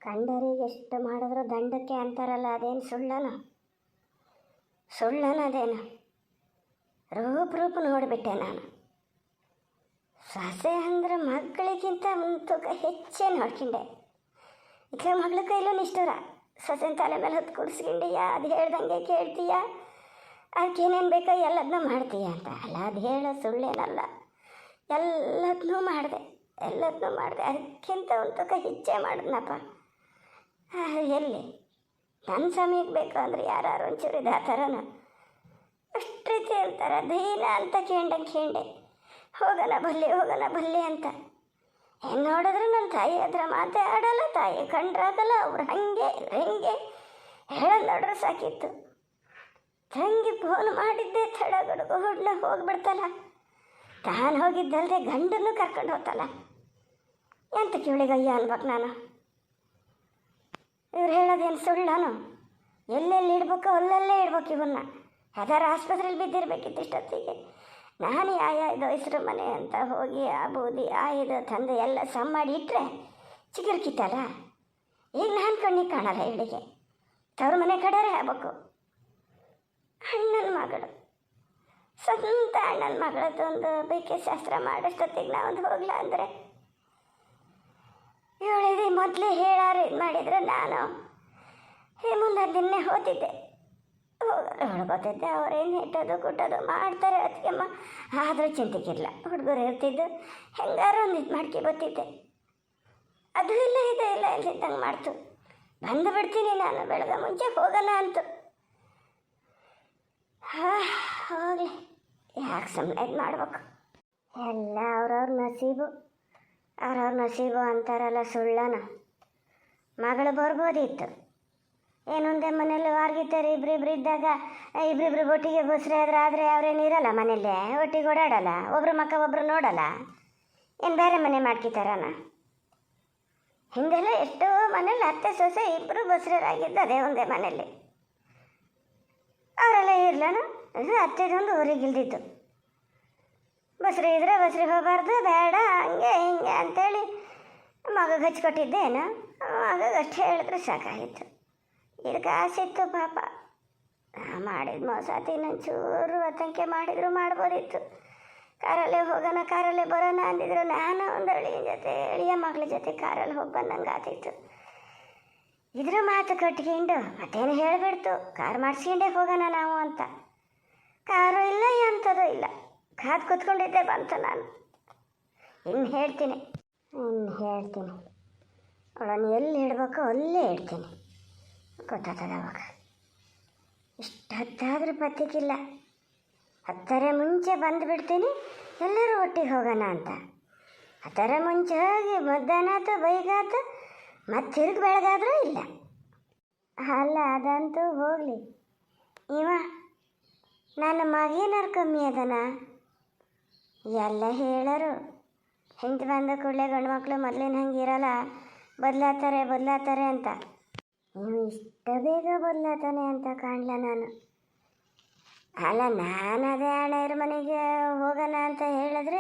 ಕಂಡರಿಗೆ ಎಷ್ಟು ಮಾಡಿದ್ರು ದಂಡಕ್ಕೆ ಅಂತಾರಲ್ಲ, ಅದೇನು ಸುಳ್ಳನದೇನು? ರೂಪ ನೋಡಿಬಿಟ್ಟೆ ನಾನು. ಸೊಸೆ ಅಂದ್ರೆ ಮಕ್ಕಳಿಗಿಂತ ತೂಕ ಹೆಚ್ಚೇ ನೋಡ್ಕೊಂಡೆ. ಈಗ ಮಗಳ ಕೈಲೂ ನಿಷ್ಠುರ. ಸೊಸೆನ ತಲೆ ಮೇಲೆ ಹೊತ್ತು ಕುಡಿಸ್ಕೊಂಡಿಯ, ಅದು ಹೇಳ್ದಂಗೆ ಕೇಳ್ತೀಯ, ಅದಕ್ಕೇನೇನು ಬೇಕೋ ಎಲ್ಲದನ್ನೂ ಮಾಡ್ತೀಯ ಅಂತ. ಅಲ್ಲ, ಅದು ಹೇಳೋ ಸುಳ್ಳೇನಲ್ಲ. ಎಲ್ಲದನ್ನೂ ಮಾಡಿದೆ. ಅದಕ್ಕಿಂತ ಒಂದು ತೂಕ ಹೆಚ್ಚೇ ಮಾಡಿದ್ನಪ್ಪ. ಎಲ್ಲಿ ನನ್ನ ಸಮಯಕ್ಕೆ ಬೇಕು ಅಂದರೆ ಯಾರು ಒಂಚೂರು ಇದು ಆ ಥರನ ಅಷ್ಟು ರೀತಿ ಅಂತಾರೆ. ದೀನ ಅಂತ ಕೇಂಡೆ ಹೋಗೋಣ ಬಲ್ಲಿ ಅಂತ. ಹೆಂಗೆ ನೋಡಿದ್ರು ನನ್ನ ತಾಯಿ ಹತ್ರ ಮಾತೇ ಆಡಲ್ಲ. ತಾಯಿ ಕಂಡ್ರಾಗಲ್ಲ. ಅವ್ರು ಹಾಗೆ ಹೇಳೋದು ನೋಡ್ರೆ ಸಾಕಿತ್ತು. ತಂಗಿ ಫೋನ್ ಮಾಡಿದ್ದೆ ತಡ ಗಡುಗು ಹೋಗ್ಬಿಡ್ತಲ್ಲ. ತಾನು ಹೋಗಿದ್ದಲ್ಲದೆ ಗಂಡನ್ನು ಕರ್ಕೊಂಡು ಹೋಗ್ತಲ್ಲ. ಎಂತ ಕಿವಳಿಗಯ್ಯ ಅನ್ಬೇಕು ನಾನು. ಇವ್ರು ಹೇಳೋದೇನು ಸುಳ್ಳಾನು? ಎಲ್ಲೆಲ್ಲಿ ಇಡ್ಬೇಕು ಅಲ್ಲಲ್ಲೇ ಇಡ್ಬೇಕು ಇವನ್ನ. ಯಾವ್ದಾರು ಆಸ್ಪತ್ರೆಯಲ್ಲಿ ಬಿದ್ದಿರ್ಬೇಕಿತ್ತು ಇಷ್ಟೊತ್ತಿಗೆ. ನಾನು ಇದು ಹೆಸರು ಮನೆ ಅಂತ ಹೋಗಿ ಆ ಬೂದಿ ಇದು ತಂದೆ ಎಲ್ಲ ಸಮ್ ಮಾಡಿ ಇಟ್ಟರೆ ಚಿಗುರ್ಕಿತ್ತಲ್ಲ. ಈಗ ನಾನು ಕಣ್ಣಿಗೆ ಕಾಣಲ್ಲ. ಇವಳಿಗೆ ತವ್ರ ಮನೆ ಕಡೆಯೇ ಆಗ್ಬೇಕು. ಅಣ್ಣನ ಮಗಳು, ಸ್ವಂತ ಅಣ್ಣನ ಮಗಳದ್ದೊಂದು ಬೇಕೆ ಶಾಸ್ತ್ರ ಮಾಡೋಷ್ಟೊತ್ತಿಗೆ ನಾವೊಂದು ಹೋಗ್ಲಾ ಅಂದರೆ ಇವಳಿಗೆ ಮೊದಲೇ ಹೇಳಾರು ಇದು ಮಾಡಿದ್ರೆ ನಾನು ಮುಂದೆ ದಿನ್ನೇ ಹೋಗ್ತಿದ್ದೆ. ಹೊಳ್ಕೊತಿದ್ದೆ. ಅವ್ರೇನು ಇಟ್ಟೋದು ಕುಟ್ಟೋದು ಮಾಡ್ತಾರೆ ಅದಕ್ಕೆಮ್ಮ. ಆದರೂ ಚಿಂತೆಗಿಲ್ಲ. ಹುಡುಗರು ಇರ್ತಿದ್ದು ಹೆಂಗಾರು ಒಂದು ಇದು ಮಾಡ್ಕೊ ಬರ್ತಿದ್ದೆ. ಅದು ಇಲ್ಲ ಇಲ್ದಿದ್ದಂಗೆ ಮಾಡ್ತು. ಬಂದು ಬಿಡ್ತೀನಿ ನಾನು ಬೆಳಗ್ಗೆ ಮುಂಚೆ ಹೋಗೋಣ ಅಂತು. ಹೋಗಲಿ, ಯಾಕೆ ಸುಮ್ಮನೆ ಇದು ಮಾಡ್ಬೇಕು? ಎಲ್ಲ ಅವ್ರವ್ರ ನಸೀಬು ಅಂತಾರಲ್ಲ, ಸುಳ್ಳನ. ಮಗಳು ಬರ್ಬೋದಿತ್ತು. ಏನೊಂದೇ ಮನೇಲಿ ವಾರ್ಗಿದ್ದಾರೆ. ಇಬ್ಬರಿಬ್ರು ಇದ್ದಾಗ ಇಬ್ಬರಿಬ್ರು ಒಟ್ಟಿಗೆ ಬಸ್ರೆ ಆದರೆ ಅವ್ರೇನು ಇರಲ್ಲ ಮನೇಲಿ, ಒಟ್ಟಿಗೆ ಓಡಾಡಲ್ಲ. ಒಬ್ರು ಮಕ್ಕ ಒಬ್ರು ನೋಡಲ್ಲ. ಏನು ಬೇರೆ ಮನೆ ಮಾಡ್ಕಿತಾರನ? ಹಿಂಗೆಲ್ಲ ಎಷ್ಟೋ ಮನೇಲಿ ಅತ್ತೆ ಸೊಸೆ ಇಬ್ಬರು ಬಸ್ರರಾಗಿದ್ದು ಅದೇ ಒಂದೇ ಮನೇಲಿ. ಅವರೆಲ್ಲ ಇರ್ಲನ. ಅತ್ತೆದೊಂದು ಊರಿಗೆ ಇಲ್ದಿತ್ತು. ಬಸ್ರಿ ಇದ್ರೆ ಬಸ್ರಿಗೆ ಹೋಗಬಾರ್ದು, ಬೇಡ ಹಂಗೆ ಹಿಂಗೆ ಅಂಥೇಳಿ ಮಗಗೆ ಹಚ್ಕೊಟ್ಟಿದ್ದೇನು. ಮಗಗೆ ಅಷ್ಟು ಹೇಳಿದ್ರೆ ಸಾಕಾಗಿತ್ತು. ಇದಕ್ಕೆ ಆಸೆ ಇತ್ತು ಪಾಪ. ಮಾಡಿದ ಮೋಸ ಇನ್ನೊಂಚೂರು ಅತಂಕೆ ಮಾಡಿದ್ರು ಮಾಡ್ಬೋದಿತ್ತು. ಕಾರಲ್ಲೇ ಹೋಗೋಣ ಕಾರಲ್ಲೇ ಬರೋಣ ಅಂದಿದ್ರು. ನಾನು ಒಂದು ಎಳೆಯ ಮಗಳ ಜೊತೆ ಕಾರಲ್ಲಿ ಹೋಗಿ ಬಂದಂಗೆ ಆತಿತ್ತು. ಇದ್ರ ಮಾತು ಕಟ್ಕೊಂಡು ಮತ್ತೇನು ಹೇಳಿಬಿಡ್ತು, ಕಾರ್ ಮಾಡಿಸ್ಕೊಂಡೇ ಹೋಗೋಣ ನಾವು ಅಂತ. ಕಾರು ಇಲ್ಲ, ಎಂಥದ್ದು ಇಲ್ಲ. ಕಾದು ಕೂತ್ಕೊಂಡಿದ್ದೆ ಬಂತು ನಾನು. ಇನ್ನು ಹೇಳ್ತೀನಿ ಅವಳನ್ನು ಎಲ್ಲಿ ಇಡಬೇಕೋ ಅಲ್ಲೇ ಇಡ್ತೀನಿ. ಗೊತ್ತಾಗ್ತದೆ ಅವಾಗ. ಇಷ್ಟು ಹೊತ್ತಾದರೂ ಪತ್ತಿಕ್ಕಿಲ್ಲ. 10ರ ಮುಂಚೆ ಬಂದುಬಿಡ್ತೀನಿ, ಎಲ್ಲರೂ ಒಟ್ಟಿಗೆ ಹೋಗೋಣ ಅಂತ. 10ರ ಮುಂಚೆ ಹೋಗಿ ಮಧ್ಯಾಹ್ನ ಬೈಗಾತು, ಮತ್ತೆ ತಿರುಗಿ ಬೆಳಗಾದರೂ ಇಲ್ಲ. ಅಲ್ಲ, ಅದಂತೂ ಹೋಗಲಿ. ನನ್ನ ಮಗೇನಾರು ಕಮ್ಮಿ ಅದನ? ಎಲ್ಲ ಹೇಳರು. ಹೆಂಗೆ ಬಂದ ಕೂಡಲೇ ಗಂಡು ಮಕ್ಕಳು ಮೊದಲಿನ ಹಂಗೆ ಇರಲ್ಲ, ಬದಲಾತಾರೆ ಅಂತ. ನೀವು ಇಷ್ಟ ಬೇಗ ಬದಲಾತಾನೆ ಅಂತ ಕಾಣಲ ನಾನು. ಅಲ್ಲ, ನಾನು ಅದೇ ಅಣ್ಣಯ್ಯರ ಮನೆಗೆ ಹೋಗೋಣ ಅಂತ ಹೇಳಿದ್ರೆ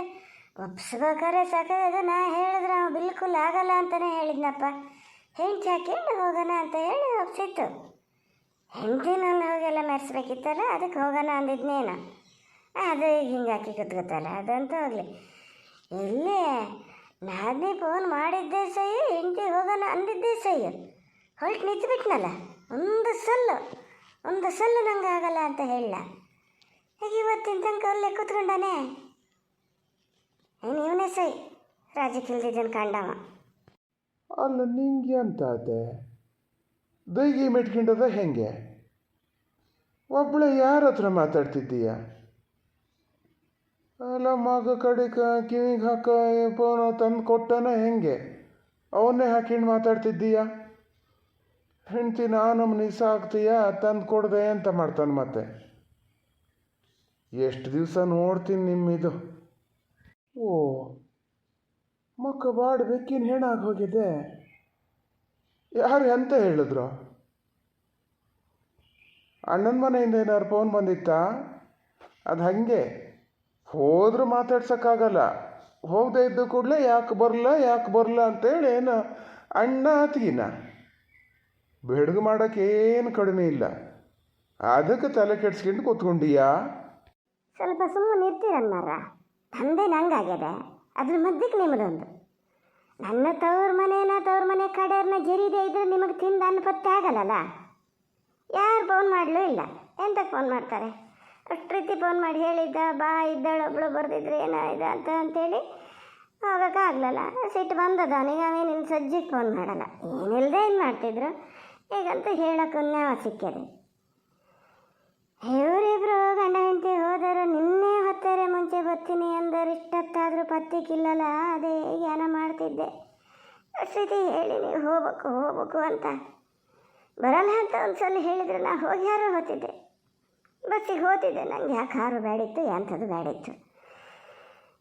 ಒಪ್ಸ್ಬೇಕಾರೆ ಸಾಕಾಗದು. ನಾ ಹೇಳಿದ್ರೆ ಅವ ಬಿಲ್ಕುಲ್ ಆಗಲ್ಲ ಅಂತಲೇ ಹೇಳಿದ್ನಪ್ಪ. ಹೆಂಡ್ತಿ ಹಾಕೊಂಡು ಹೋಗೋಣ ಅಂತ ಹೇಳಿ ಒಪ್ಸಿತ್ತು. ಹೆಂಡ್ತಿನಲ್ಲಿ ಹೋಗೆಲ್ಲ ಮೆರೆಸ್ಬೇಕಿತ್ತಲ್ಲ, ಅದಕ್ಕೆ ಹೋಗೋಣ ಅಂದಿದ್ನೇನು. ಅದು ಹಿಂಗೆ ಹಾಕಿ ಕೂತ್ಕೊತಲ್ಲ, ಅದಂತೂ ಹೋಗಲಿ. ಎಲ್ಲಿ ನಾನೇ ಫೋನ್ ಮಾಡಿದ್ದೆ ಸಹಿ, ಹೆಂಡ್ತಿ ಹೋಗೋಣ ಅಂದಿದ್ದೆ ಸಹಿ, ಹೊಲ್ಟು ನಿಂತುಬಿಟ್ನಲ್ಲ. ಒಂದು ಸಲ್ಲು ನಂಗೆ ಆಗಲ್ಲ ಅಂತ ಹೇಳ. ಈಗ ಇವತ್ತಿನ ತನಕ ಅಲ್ಲೇ ಕೂತ್ಕೊಂಡಾನೆ. ಇವನೇ ಸಹಿ ರಾಜಕ್ಕೆ ಇಲ್ದಿದ್ದನ್ನು ಕಂಡವ. ಅಲ್ಲ, ನಿಂಗೆ ಅಂತ ಆತೆ ದೈಗೆ ಮೆಟ್ಕೊಂಡದ ಹೆಂಗೆ? ಒಬ್ಬಳೆ ಯಾರ ಹತ್ರ ಮಾತಾಡ್ತಿದ್ದೀಯ? ಅಲ್ಲ, ಮಗ ಕಡೆಗೆ ಕಿವಿಗೆ ಹಾಕ ಫೋನ್ ತಂದು ಕೊಟ್ಟನ ಹೆಂಗೆ? ಅವನ್ನೇ ಹಾಕೊಂಡು ಮಾತಾಡ್ತಿದ್ದೀಯ? ಹೆಂಡ್ತಿ ನಾನು ನಿಸ ಆಗ್ತೀಯ ತಂದು ಕೊಡ್ದೆ ಅಂತ ಮಾಡ್ತಾನೆ. ಮತ್ತೆ ಎಷ್ಟು ದಿವಸ ನೋಡ್ತೀನಿ ನಿಮ್ಮಿದು. ಓ, ಮಕ್ಕ ಬಾಡ್ ಬೆಕ್ಕಿನ ಹೆಣ್ಣಾಗಿ ಹೋಗಿದೆ. ಯಾರು ಎಂತ ಹೇಳಿದ್ರು? ಅಣ್ಣನ ಮನೆಯಿಂದ ಏನಾರು ಫೋನ್ ಬಂದಿತ್ತಾ? ಅದು ಹಾಗೆ ಹೋದ್ರೂ ಮಾತಾಡ್ಸೋಕ್ಕಾಗಲ್ಲ. ಹೋಗದೆ ಇದ್ದು ಕೂಡಲೇ ಯಾಕೆ ಬರಲ್ಲ ಅಂತೇಳಿ ಏನು ಅಣ್ಣ ಅತ್ತಿಗಿನ ಬೆಡಗು ಮಾಡೋಕ್ಕೇನು ಕಡಿಮೆ ಇಲ್ಲ, ಅದಕ್ಕೆ ತಲೆ ಕೆಡ್ಸ್ಕೊಂಡು ಕೂತ್ಕೊಂಡೀಯಾ? ಸ್ವಲ್ಪ ಸುಮ್ಮನೆ ಇರ್ತೀರನ್ನಾರ. ತಂದೆ ನಂಗಾಗ್ಯದೆ, ಅದ್ರ ಮಧ್ಯಕ್ಕೆ ನಿಮ್ಮದೊಂದು. ನನ್ನ ತವ್ರ ಮನೆ ಕಡೆಯವ್ರನ್ನ ಜರಿದೇ ಇದ್ರೆ ನಿಮಗೆ ತಿಂದು ಅನ್ನ ಪತ್ತೆ ಆಗಲ್ಲಲ್ಲ. ಯಾರು ಫೋನ್ ಮಾಡಲೂ ಇಲ್ಲ, ಎಂತಕ್ಕೆ ಫೋನ್ ಮಾಡ್ತಾರೆ? ಅಷ್ಟು ರೀತಿ ಫೋನ್ ಮಾಡಿ ಹೇಳಿದ್ದ, ಬಾ ಇದ್ದಾಳು ಒಬ್ಳು ಬರ್ದಿದ್ರೆ ಏನಾಯ್ತು ಅಂತೇಳಿ ಹೋಗೋಕ್ಕಾಗಲಿಲ್ಲ. ಸಿಟ್ಟು ಬಂದದ ಅವನಿಗೆ. ಅವೇನಿಲ್ಲ ಸಜ್ಜಿಗೆ ಫೋನ್ ಮಾಡಲ್ಲ, ಏನಿಲ್ಲದೆ ಏನು ಮಾಡ್ತಿದ್ರು. ಈಗಂತೂ ಹೇಳೋಕ್ಕೂ ನ್ಯಾವ ಸಿಕ್ಕಿದೆ. ಇವರಿಬ್ರು ಗಂಡ ಹೆಂಡತಿ ಹೋದರು. ನಿನ್ನೆ ಹೊತ್ತಾರೆ ಮುಂಚೆ ಬರ್ತೀನಿ ಅಂದರೆ ಇಷ್ಟೊತ್ತಾದರೂ ಪತ್ತಿಕ್ಕಿಲ್ಲಲ್ಲ. ಅದೇ ಜ್ಞಾನ ಮಾಡ್ತಿದ್ದೆ. ಅಷ್ಟೈತಿ ಹೇಳಿ ನೀವು ಹೋಗ್ಬೇಕು ಅಂತ. ಬರಲ್ಲ ಅಂತ ಒಂದು ಸಲ ಹೇಳಿದ್ರೆ ನಾ ಹೋಗಿ ಯಾರೋ ಹೋಗ್ತಿದ್ದೆ, ಬಸ್ಸಿಗೆ ಹೋಗ್ತಿದ್ದೆ. ನನಗೆ ಯಾಕೆ ಕಾರು ಬೇಡಿತ್ತು, ಎಂಥದ್ದು ಬೇಡಿತ್ತು.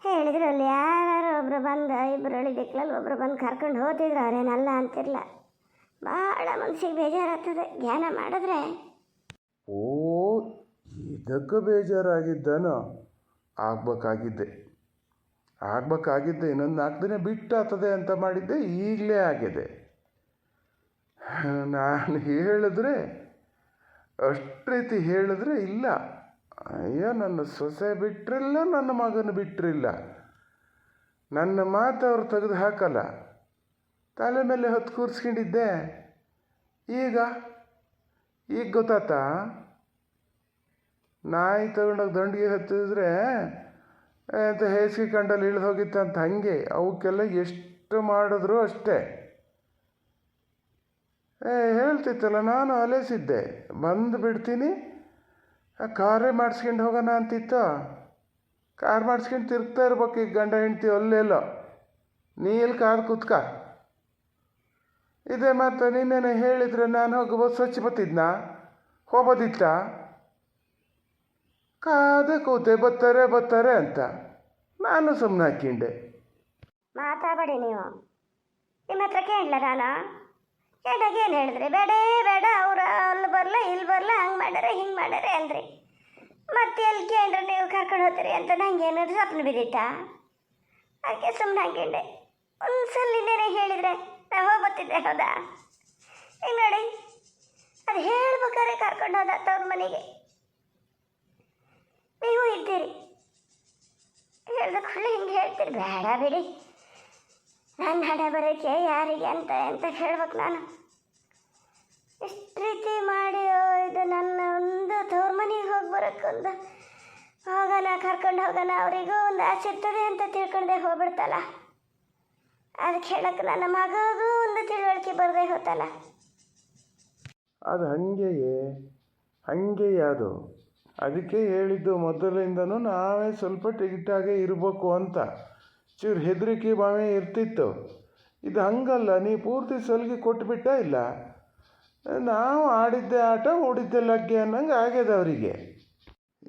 ಹೇಳಿದ್ರು ಅಲ್ಲಿ ಯಾರು ಒಬ್ಬರು ಬಂದು, ಇಬ್ಬರು ಅಳಿದಿಕ್ಲಲ್ಲಿ ಒಬ್ಬರು ಬಂದು ಕರ್ಕೊಂಡು ಹೋಗ್ತಿದ್ರು. ಅವರೇನಲ್ಲ ಅಂತಿರಲ್ಲ. ಭಾಳ ಮನಸ್ಸಿಗೆ ಬೇಜಾರಾಗ್ತದೆ ಜ್ಞಾನ ಮಾಡಿದ್ರೆ. ಓ, ಇದಕ್ಕೆ ಬೇಜಾರಾಗಿದ್ದಾನೋ? ಆಗಬೇಕಾಗಿದ್ದೆ ಇನ್ನೊಂದು 4 ದಿನ ಬಿಟ್ಟು ಆಗ್ತದೆ ಅಂತ ಮಾಡಿದ್ದೆ, ಈಗಲೇ ಆಗಿದೆ. ನಾನು ಹೇಳಿದ್ರೆ ಅಷ್ಟು ರೀತಿ ಹೇಳಿದ್ರೆ ಇಲ್ಲ. ಅಯ್ಯೋ, ನನ್ನ ಸೊಸೆ ಬಿಟ್ಟರಿಲ್ಲ, ನನ್ನ ಮಗನ ಬಿಟ್ಟರಿಲ್ಲ. ನನ್ನ ಮಾತು ಅವ್ರು ತೆಗೆದು ಹಾಕಲ್ಲ. ತಲೆ ಮೇಲೆ ಹೊತ್ತು ಕೂರಿಸ್ಕೊಂಡಿದ್ದೆ. ಈಗ ಗೊತ್ತಾತಾ? ನಾಯಿ ತಗೊಂಡೋಗಿ ದಂಡಿಗೆ ಹತ್ತಿದ್ರೆ ಅಂತ ಹೇಸಿಗೆ ಕಂಡಲ್ಲಿ ಇಳಿದು ಹೋಗಿತ್ತಂತ. ಹಾಗೆ ಅವಕ್ಕೆಲ್ಲ ಎಷ್ಟು ಮಾಡಿದ್ರು ಅಷ್ಟೇ. ಹೇಳ್ತಿತ್ತಲ್ಲ, ನಾನು ಅಲೆಸಿದ್ದೆ, ಬಂದು ಬಿಡ್ತೀನಿ, ಕಾರೇ ಮಾಡಿಸ್ಕೊಂಡು ಹೋಗೋಣ ಅಂತಿತ್ತು. ಕಾರ್ ಮಾಡಿಸ್ಕೊಂಡು ತಿರುಗ್ತಾ ಇರ್ಬೇಕು. ಈಗ ಗಂಡ ಹೆಂಡ್ತಿ ಅಲ್ಲೆಲ್ಲೋ, ನೀ ಎಲ್ಲಿ ಕಾರ್ ಕೂತ್ಕ. ಇದೇ ಮಾತು ನಿನ್ನೇನೆ ಹೇಳಿದರೆ ನಾನು ಹೋಗಿ ಸ್ವಚ್ಛ ಬತ್ತಿದ್ನಾ? ಹೋಗೋದಿತ್ತ? ಕಾದೆ ಕೂತೆ ಬರ್ತಾರೆ ಅಂತ ನಾನು ಸುಮ್ಮನೆ ಹಾಕಿಂಡೆ. ಮಾತಾಡಬೇಡಿ ನೀವು. ನಿಮ್ಮ ಹತ್ರ ಕೇಳಲ್ಲ ನಾನು. ಕೇಳಿದಾಗ ಏನು ಹೇಳಿದ್ರಿ? ಬೇಡ ಅವ್ರು ಅಲ್ಲಿ ಬರಲ್ಲ ಇಲ್ಲಿ ಬರಲ್ಲ, ಹಂಗೆ ಮಾಡ್ಯಾರೆ ಹಿಂಗೆ ಮಾಡ್ಯಾರೆ ಅಂದ್ರಿ. ಮತ್ತೆ ಎಲ್ಲಿ ಕೇಳ್ರಿ ನೀವು ಕರ್ಕೊಂಡು ಹೋಗ್ತೀರಿ ಅಂತ ನಂಗೆ ಏನಾದ್ರು ಸ್ವಪ್ನ ಬಿದ್ದಿತ್ತಾ? ಅದಕ್ಕೆ ಸುಮ್ಮನೆ ಹಾಕಿಂಡೆ. ಒಂದು ಸಲ ಇನ್ನೇನೆ ಹೇಳಿದರೆ ನಾವು ಹೋಗ್ಬತ್ತಿದ್ದೆ. ಹೌದಾ? ಈಗ ನೋಡಿ, ಅದು ಹೇಳ್ಬೇಕಾದ್ರೆ ಕರ್ಕೊಂಡು ಹೋದ ತವ್ರ ಮನೆಗೆ. ನೀವು ಇದ್ದೀರಿ, ಹೇಳ್ದ ಕೂಡಲೇ ಹಿಂಗೆ ಹೇಳ್ತೀರಿ. ಬೇಡ ಬಿಡಿ, ನನ್ನ ಹಣೆ ಬರೋಕ್ಕೆ ಯಾರಿಗೆ ಅಂತ ಹೇಳ್ಬೇಕು ನಾನು. ಇಷ್ಟು ರೀತಿ ಮಾಡಿ ಇದು ನನ್ನ ಒಂದು ತವ್ರ ಮನೆಗೆ ಹೋಗಿ ಬರೋಕ್ಕೊಂದು ಕರ್ಕೊಂಡು ಹೋಗೋಣ, ಅವರಿಗೂ ಒಂದು ಆಸೆ ಇರ್ತದೆ ಅಂತ ತಿಳ್ಕೊಂಡೆ ಹೋಗ್ಬಿಡ್ತಲ್ಲ. ಅದಕ್ಕೆ ಹೇಳಕ್ಕೆ ನನ್ನ ಮಗಗೂ ಒಂದು ತಿಳುವಳಿಕೆ ಬರದೆ ಹೋತಲ್ಲ. ಅದು ಹಂಗೆಯೇ ಅದು. ಅದಕ್ಕೆ ಹೇಳಿದ್ದು ಮೊದಲಿಂದನೂ ನಾವೇ ಸ್ವಲ್ಪ ಟಿಗಿಟಾಗೇ ಇರಬೇಕು ಅಂತ. ಚೂರು ಹೆದರಿಕೆ ಭಾವನೆ ಇರ್ತಿತ್ತು. ಇದು ಹಂಗಲ್ಲ, ನೀ ಪೂರ್ತಿ ಸಲಿಗೆ ಕೊಟ್ಬಿಟ್ಟ ಇಲ್ಲ. ನಾವು ಆಡಿದ್ದೆ ಆಟ, ಓಡಿದ್ದೆ ಲಗ್ಗೆ ಅನ್ನಂಗೆ ಆಗ್ಯದ ಅವರಿಗೆ.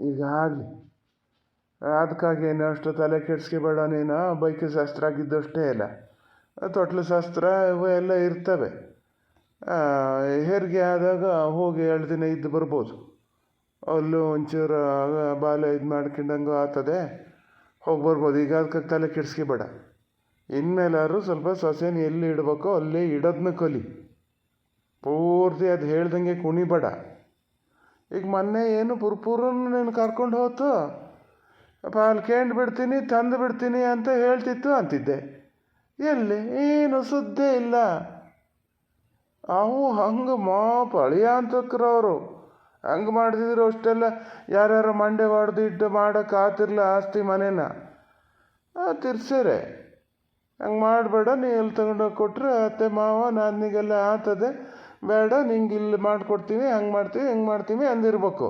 ಈಗ ಆಗಲಿ, ಅದಕ್ಕಾಗೇನು ಅಷ್ಟು ತಲೆ ಕೆಡ್ಸ್ಕೊಬೇಡ ನೀನು. ಬೈಕ್ ಶಾಸ್ತ್ರ ಆಗಿದ್ದಷ್ಟೇ ಇಲ್ಲ, ತೊಟ್ಲು ಶಾಸ್ತ್ರ ಇವು ಎಲ್ಲ ಇರ್ತವೆ. ಹೆರಿಗೆ ಆದಾಗ ಹೋಗಿ 2 ದಿನ ಇದ್ದು ಬರ್ಬೋದು. ಅಲ್ಲೂ ಒಂಚೂರು ಬಾಲ ಇದು ಮಾಡ್ಕೊಂಡಂಗೂ ಆಗ್ತದೆ, ಹೋಗಿ ಬರ್ಬೋದು. ಈಗ ಅದಕ್ಕೆ ತಲೆ ಕೆಡ್ಸ್ಕೊಬೇಡ. ಇನ್ಮೇಲಾದ್ರು ಸ್ವಲ್ಪ ಸೊಸೆನ ಎಲ್ಲಿ ಇಡಬೇಕೋ ಅಲ್ಲೇ ಇಡೋದನ್ನ ಕಲಿ. ಪೂರ್ತಿ ಅದು ಹೇಳ್ದಂಗೆ ಕುಣಿಬೇಡ. ಈಗ ಮೊನ್ನೆ ಏನು ಪುರ್ಪುರನ್ನು ನೀನು ಕರ್ಕೊಂಡು ಹೋತು, ಅಲ್ಲಿ ಕೇಂಡ್ ಬಿಡ್ತೀನಿ ತಂದು ಬಿಡ್ತೀನಿ ಅಂತ ಹೇಳ್ತಿತ್ತು ಅಂತಿದ್ದೆ. ಎಲ್ಲಿ ಏನು ಸುದ್ದೇ ಇಲ್ಲ. ಅವು ಹಂಗೆ ಅಳಿಯ ಅಂತಕ್ರವರು ಹಂಗೆ ಮಾಡ್ತಿದ್ರು. ಅಷ್ಟೆಲ್ಲ ಯಾರ್ಯಾರು ಮಂಡೆ ಹೊಡೆದು ಇಟ್ಟು ಮಾಡೋಕೆ ಆತಿರ್ಲ ಆಸ್ತಿ ಮನೇನ ತಿರ್ಸೇರೆ. ಹಂಗೆ ಮಾಡಬೇಡ. ನೀ ಎಲ್ಲಿ ತಗೊಂಡೋಗಿ ಕೊಟ್ಟರೆ ಅತ್ತೆ ಮಾವ ನಾನಿಗೆಲ್ಲ ಆಗ್ತದೆ, ಬೇಡ ನಿಂಗೆ ಇಲ್ಲಿ ಮಾಡಿಕೊಡ್ತೀವಿ, ಹಂಗೆ ಮಾಡ್ತೀವಿ ಹಿಂಗೆ ಮಾಡ್ತೀವಿ ಅಂದಿರ್ಬೇಕು.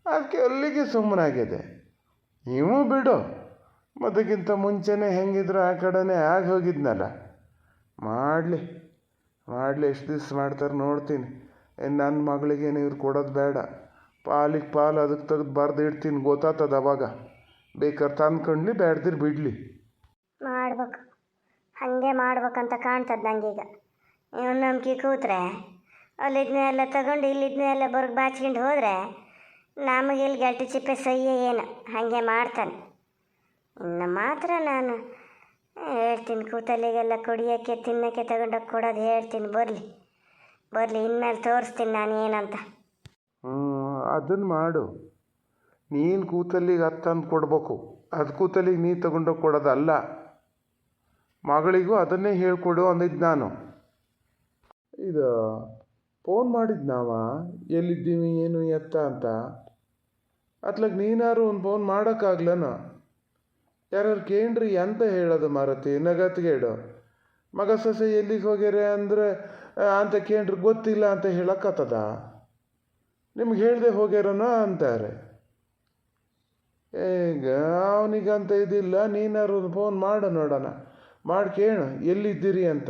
ಅದಕ್ಕೆ ಅಲ್ಲಿಗೆ ಸುಮ್ಮನಾಗಿದೆ. ಇವು ಬಿಡು, ಮದಕ್ಕಿಂತ ಮುಂಚೆನೇ ಹೆಂಗಿದ್ರು ಆ ಕಡೆನೇ ಆಗಿ ಹೋಗಿದ್ನಲ್ಲ. ಮಾಡಲಿ ಎಷ್ಟು ದಿವ್ಸ ಮಾಡ್ತಾರೆ ನೋಡ್ತೀನಿ. ನನ್ನ ಮಗಳಿಗೇನು ಇವ್ರು ಕೊಡೋದು ಬೇಡ. ಪಾಲಿಗೆ ಪಾಲು ಅದಕ್ಕೆ ತೆಗೆದು ಬರೆದು ಇಡ್ತೀನಿ, ಗೊತ್ತಾಗ್ತದೆ ಅವಾಗ. ಬೇಕಾದ್ರೆ ತಂದ್ಕೊಂಡ್ಲಿ, ಬೇಡ್ದಿರು ಬಿಡಲಿ. ಮಾಡ್ಬೇಕು, ಹಾಗೆ ಮಾಡ್ಬೇಕಂತ ಕಾಣ್ತದೆ ನನಗೀಗ. ಇವನು ನಂಬಿಕೆ ಕೂತ್ರೆ ಅಲ್ಲಿದ್ನೇ ಎಲ್ಲ ತಗೊಂಡು ಇಲ್ಲಿದ್ನೇ ಎಲ್ಲ ಬರ್ಗ್ ಬಾಚ್ಕೊಂಡು ಹೋದರೆ ನಮಗೆ ಇಲ್ಲಿ ಗಟ್ಟಿ ಚಿಪ್ಪೆ ಸಹ್ಯ ಏನು ಹಾಗೆ ಮಾಡ್ತಾನೆ. ಇನ್ನು ಮಾತ್ರ ನಾನು ಹೇಳ್ತೀನಿ, ಕೂತಲ್ಲಿಗೆಲ್ಲ ಕುಡಿಯೋಕ್ಕೆ ತಿನ್ನೋಕ್ಕೆ ತಗೊಂಡೋಗಿ ಕೊಡೋದು ಹೇಳ್ತೀನಿ. ಬರಲಿ ಇನ್ಮೇಲೆ ತೋರಿಸ್ತೀನಿ ನಾನು ಏನಂತ. ಅದನ್ನು ಮಾಡು. ನೀನು ಕೂತಲ್ಲಿಗೆ ಅದು ತಂದು ಕೊಡ್ಬೇಕು, ಅದು ಕೂತಲ್ಲಿಗೆ ನೀ ತಗೊಂಡೋಗಿ ಕೊಡೋದಲ್ಲ. ಮಗಳಿಗೂ ಅದನ್ನೇ ಹೇಳ್ಕೊಡು ಅಂದಿದ್ದು ನಾನು. ಇದು ಫೋನ್ ಮಾಡಿದ್ನಾವ ಎಲ್ಲಿದ್ದೀವಿ ಏನು ಎತ್ತ ಅಂತ. ಅತ್ಲಾಗ ನೀನಾರು ಒಂದು ಫೋನ್ ಮಾಡೋಕ್ಕಾಗ್ಲನ? ಯಾರು ಕೇಳ್ರಿ ಎಂತ ಹೇಳೋದು ಮಾರತಿ, ನಗತ್ಗೇಡು. ಮಗ ಸೊಸೆ ಎಲ್ಲಿಗೆ ಹೋಗ್ಯಾರೆ ಅಂದರೆ ಅಂತ ಕೇಳ್ರಿ ಗೊತ್ತಿಲ್ಲ ಅಂತ ಹೇಳಕ್ಕತ್ತದ? ನಿಮ್ಗೆ ಹೇಳ್ದೆ ಹೋಗ್ಯಾರನೋ ಅಂತಾರೆ. ಈಗ ಅವನಿಗಂತ ಇದಿಲ್ಲ, ನೀನಾರು ಒಂದು ಫೋನ್ ಮಾಡು ನೋಡೋಣ, ಮಾಡಿ ಕೇಳು ಎಲ್ಲಿದ್ದೀರಿ ಅಂತ.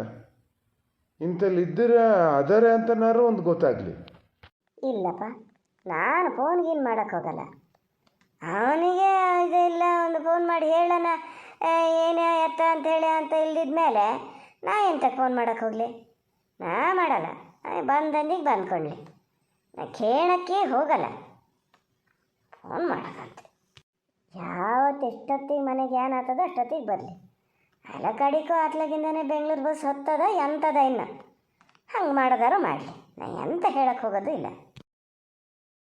ಇಂಥಲ್ಲಿ ಇದ್ದೀರ ಅದರೇ ಅಂತನಾರು ಒಂದು ಗೊತ್ತಾಗಲಿ. ಇಲ್ಲಪ್ಪ, ನಾನು ಫೋನ್ಗೇನು ಮಾಡೋಕ್ಕೆ ಹೋಗಲ್ಲ. ಅವನಿಗೆ ಇದೆಲ್ಲ ಒಂದು ಫೋನ್ ಮಾಡಿ ಹೇಳೋಣ ಏನೇ ಎತ್ತ ಅಂಥೇಳಿ ಅಂತ ಇಲ್ದಿದ್ಮೇಲೆ ನಾ ಎಂತ ಫೋನ್ ಮಾಡೋಕ್ಕೆ ಹೋಗಲಿ? ನಾ ಮಾಡಲ್ಲ. ಬಂದಂದಿಗೆ ಬಂದ್ಕೊಳ್ಳಿ, ನಾ ಕೇಳೋಕ್ಕೆ ಹೋಗಲ್ಲ. ಫೋನ್ ಮಾಡೋಕ್ಕಂತೆ ಯಾವತ್ತು ಎಷ್ಟೊತ್ತಿಗೆ ಮನೆಗೆ ಏನಾಗ್ತದ ಅಷ್ಟೊತ್ತಿಗೆ ಬರಲಿ. ಅಲ್ಲ ಕಡಿಕೋ ಅತ್ಲಾಗಿಂದನೇ ಬೆಂಗಳೂರು ಬಸ್ ಹೊತ್ತದ ಎಂಥದ ಇನ್ನು ಹಂಗೆ ಮಾಡೋದಾರು ಮಾಡಲಿ. ನಾ ಎಂತ ಹೇಳಕ್ಕೆ ಹೋಗೋದು ಇಲ್ಲ.